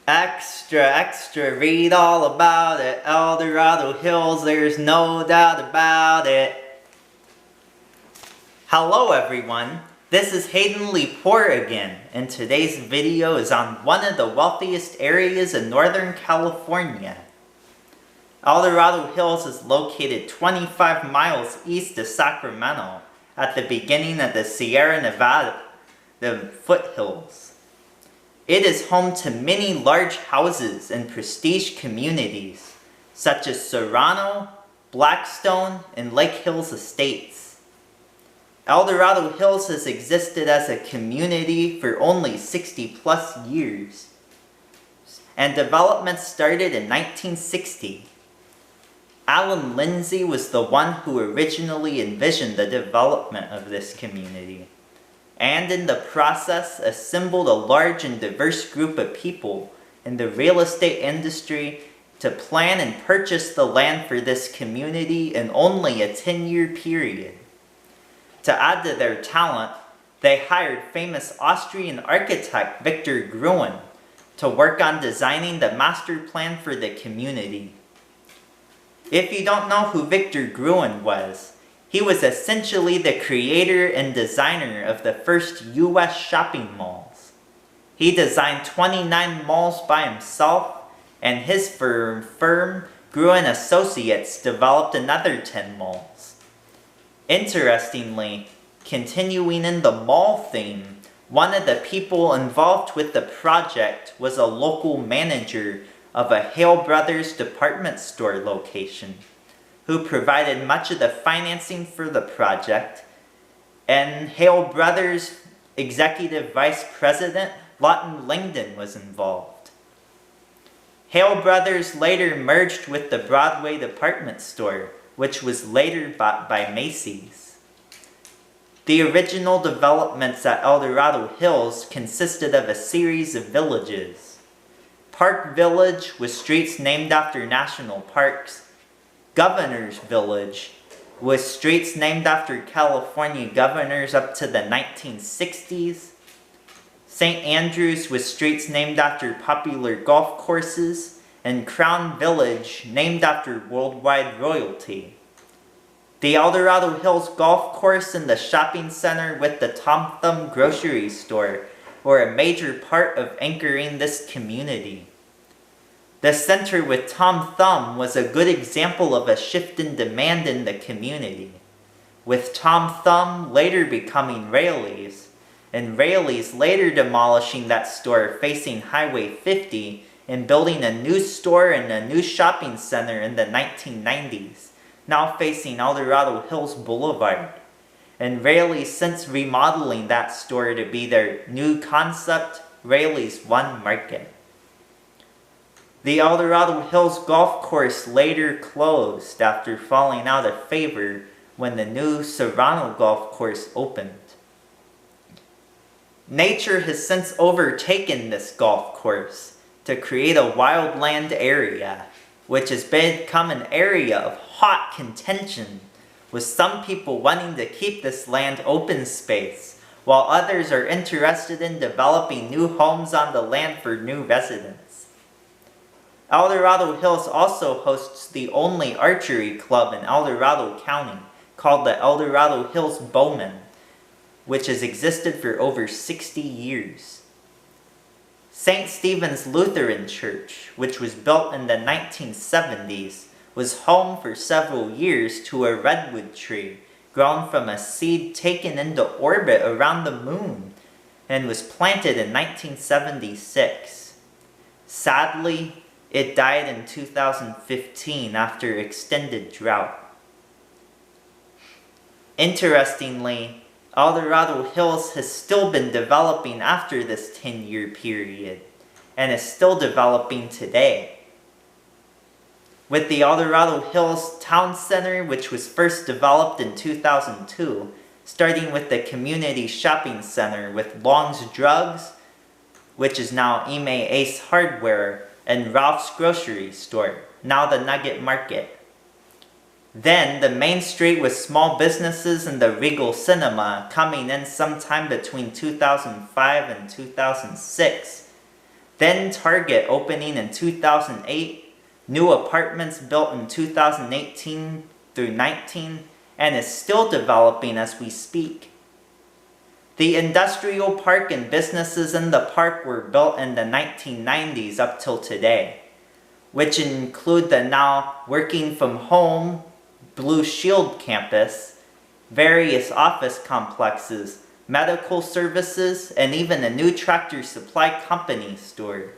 Extra, extra, read all about it. El Dorado Hills, there's no doubt about it. Hello everyone, this is Hayden Lepore again, and today's video is on one of the wealthiest areas in Northern California. El Dorado Hills is located 25 miles east of Sacramento, at the beginning of the Sierra Nevada, the foothills. It is home to many large houses and prestige communities, such as Serrano, Blackstone, and Lake Hills Estates. El Dorado Hills has existed as a community for only 60 plus years, and development started in 1960. Alan Lindsay was the one who originally envisioned the development of this community, and in the process assembled a large and diverse group of people in the real estate industry to plan and purchase the land for this community in only a 10-year period. To add to their talent, they hired famous Austrian architect Victor Gruen to work on designing the master plan for the community. If you don't know who Victor Gruen was, he was essentially the creator and designer of the first U.S. shopping malls. He designed 29 malls by himself, and his firm, Gruen Associates, developed another 10 malls. Interestingly, continuing in the mall theme, one of the people involved with the project was a local manager of a Hale Brothers department store location, who provided much of the financing for the project, and Hale Brothers Executive Vice President Lawton Langdon was involved. Hale Brothers later merged with the Broadway department store, which was later bought by Macy's. The original developments at El Dorado Hills consisted of a series of villages. Park Village, with streets named after national parks. Governor's Village, with streets named after California governors up to the 1960s. St. Andrews, with streets named after popular golf courses. And Crown Village, named after worldwide royalty. The El Dorado Hills Golf Course and the shopping center with the Tom Thumb grocery store were a major part of anchoring this community. The center with Tom Thumb was a good example of a shift in demand in the community, with Tom Thumb later becoming Raley's, and Raley's later demolishing that store facing Highway 50 and building a new store and a new shopping center in the 1990s, now facing El Dorado Hills Boulevard, and Raley's since remodeling that store to be their new concept, Raley's One Market. The El Dorado Hills Golf Course later closed after falling out of favor when the new Serrano Golf Course opened. Nature has since overtaken this golf course to create a wildland area, which has become an area of hot contention, with some people wanting to keep this land open space, while others are interested in developing new homes on the land for new residents. El Dorado Hills also hosts the only archery club in El Dorado County, called the El Dorado Hills Bowmen, which has existed for over 60 years. St. Stephen's Lutheran Church, which was built in the 1970s, was home for several years to a redwood tree grown from a seed taken into orbit around the moon and was planted in 1976. Sadly, it died in 2015 after extended drought. Interestingly, El Dorado Hills has still been developing after this 10-year period, and is still developing today. With the El Dorado Hills Town Center, which was first developed in 2002, starting with the community shopping center with Long's Drugs, which is now Ime Ace Hardware, and Ralph's Grocery Store, now the Nugget Market. Then, the main street with small businesses and the Regal Cinema coming in sometime between 2005 and 2006. then Target opening in 2008, new apartments built in 2018 through 19, and is still developing as we speak. The industrial park and businesses in the park were built in the 1990s up till today, which include the now working from home Blue Shield campus, various office complexes, medical services, and even a new Tractor Supply Company store.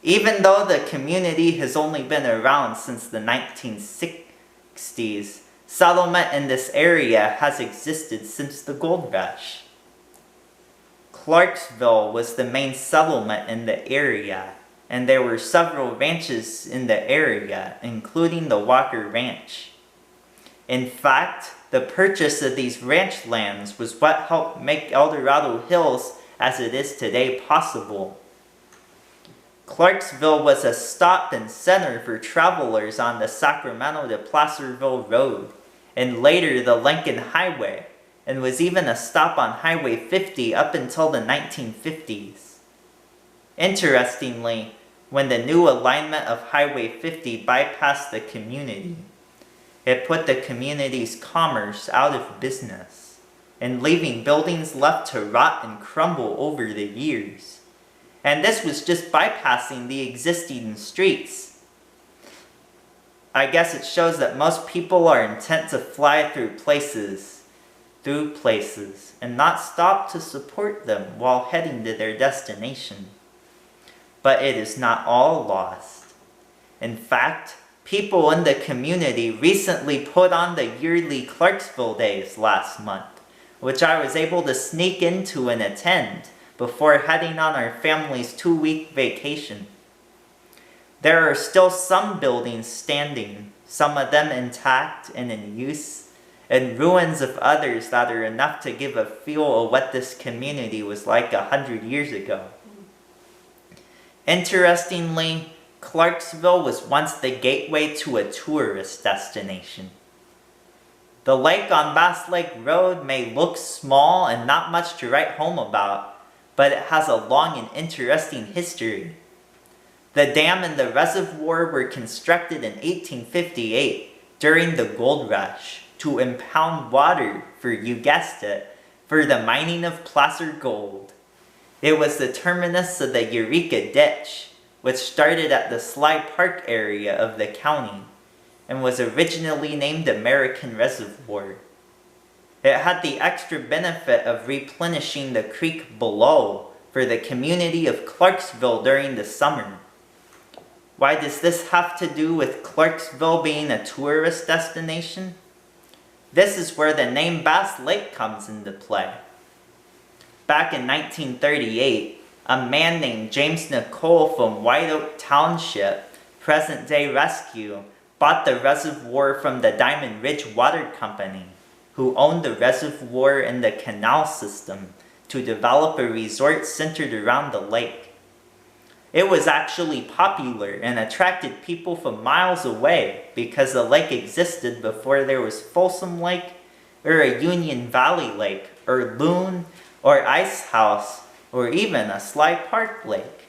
Even though the community has only been around since the 1960s, settlement in this area has existed since the gold rush. Clarksville was the main settlement in the area, and there were several ranches in the area, including the Walker Ranch. In fact, the purchase of these ranch lands was what helped make Dorado Hills as it is today possible. Clarksville was a stop and center for travelers on the Sacramento to Placerville Road, and later the Lincoln Highway, and was even a stop on Highway 50 up until the 1950s. Interestingly, when the new alignment of Highway 50 bypassed the community, it put the community's commerce out of business, and leaving buildings left to rot and crumble over the years. And this was just bypassing the existing streets. I guess it shows that most people are intent to fly through places, and not stop to support them while heading to their destination. But it is not all lost. In fact, people in the community recently put on the yearly Clarksville Days last month, which I was able to sneak into and attend before heading on our family's 2-week vacation. There are still some buildings standing, some of them intact and in use, and ruins of others that are enough to give a feel of what this community was like 100 years ago. Interestingly, Clarksville was once the gateway to a tourist destination. The lake on Bass Lake Road may look small and not much to write home about, but it has a long and interesting history. The dam and the reservoir were constructed in 1858 during the gold rush to impound water for, you guessed it, for the mining of placer gold. It was the terminus of the Eureka Ditch, which started at the Sly Park area of the county, and was originally named American Reservoir. It had the extra benefit of replenishing the creek below for the community of Clarksville during the summer. Why does this have to do with Clarksville being a tourist destination? This is where the name Bass Lake comes into play. Back in 1938, a man named James Nicole from White Oak Township, present-day Rescue, bought the reservoir from the Diamond Ridge Water Company, who owned the reservoir and the canal system, to develop a resort centered around the lake. It was actually popular and attracted people from miles away because the lake existed before there was Folsom Lake, or a Union Valley Lake, or Loon, or Ice House, or even a Sly Park Lake.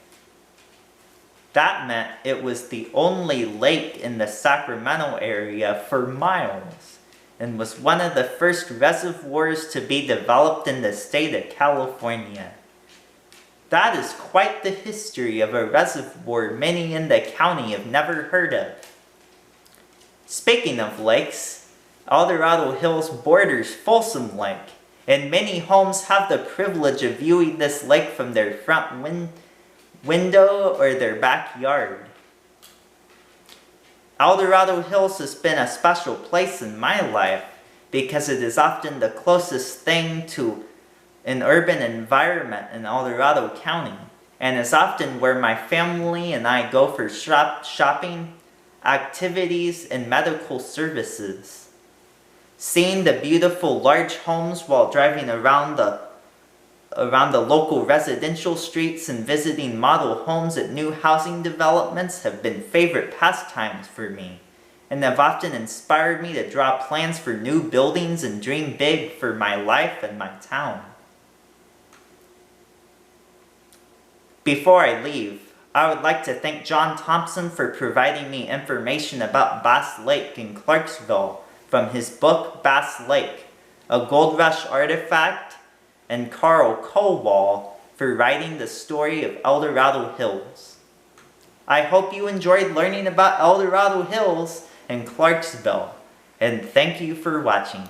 That meant it was the only lake in the Sacramento area for miles, and was one of the first reservoirs to be developed in the state of California. That is quite the history of a reservoir many in the county have never heard of. Speaking of lakes, Dorado Hills borders Folsom Lake, and many homes have the privilege of viewing this lake from their front window or their backyard. Dorado Hills has been a special place in my life because it is often the closest thing to an urban environment in Dorado County, and is often where my family and I go for shopping, activities, and medical services. Seeing the beautiful large homes while driving around the local residential streets and visiting model homes at new housing developments have been favorite pastimes for me, and have often inspired me to draw plans for new buildings and dream big for my life and my town. Before I leave, I would like to thank John Thompson for providing me information about Bass Lake in Clarksville from his book Bass Lake, a Gold Rush Artifact, and Carl Kowal for writing the story of El Dorado Hills. I hope you enjoyed learning about El Dorado Hills and Clarksville, and thank you for watching.